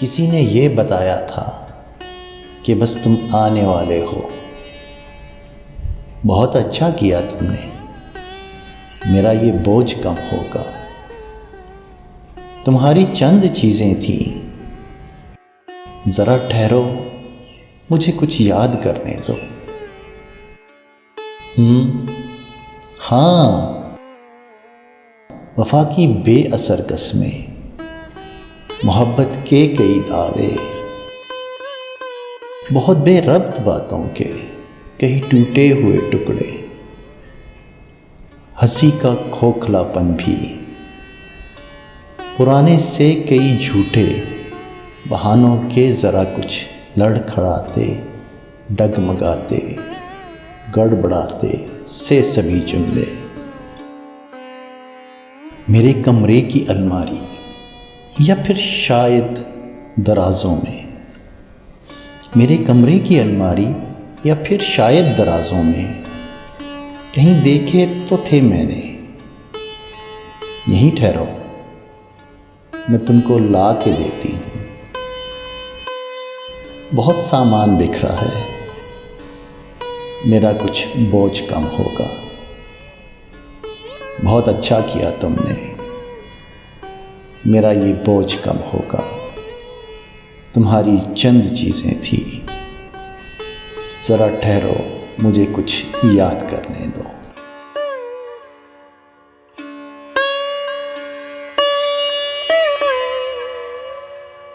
किसी ने ये बताया था कि बस तुम आने वाले हो। बहुत अच्छा किया तुमने, मेरा ये बोझ कम होगा। तुम्हारी चंद चीज़ें थीं, ज़रा ठहरो, मुझे कुछ याद करने दो। हाँ, वफा की बेअसर कस्में, मोहब्बत के कई दावे, बहुत बेरब्त बातों के कई टूटे हुए टुकड़े, हंसी का खोखलापन भी, पुराने से कई झूठे बहानों के ज़रा कुछ लड़खड़ाते, डगमगाते, गड़बड़ाते से सभी जुमले। मेरे कमरे की अलमारी या फिर शायद दराज़ों में, मेरे कमरे की अलमारी या फिर शायद दराज़ों में कहीं देखे तो थे मैंने। यहीं ठहरो, मैं तुमको ला के देती हूँ। बहुत सामान बिखरा है, मेरा कुछ बोझ कम होगा। बहुत अच्छा किया तुमने, मेरा ये बोझ कम होगा। तुम्हारी चंद चीज़ें थी, ज़रा ठहरो, मुझे कुछ याद करने दो।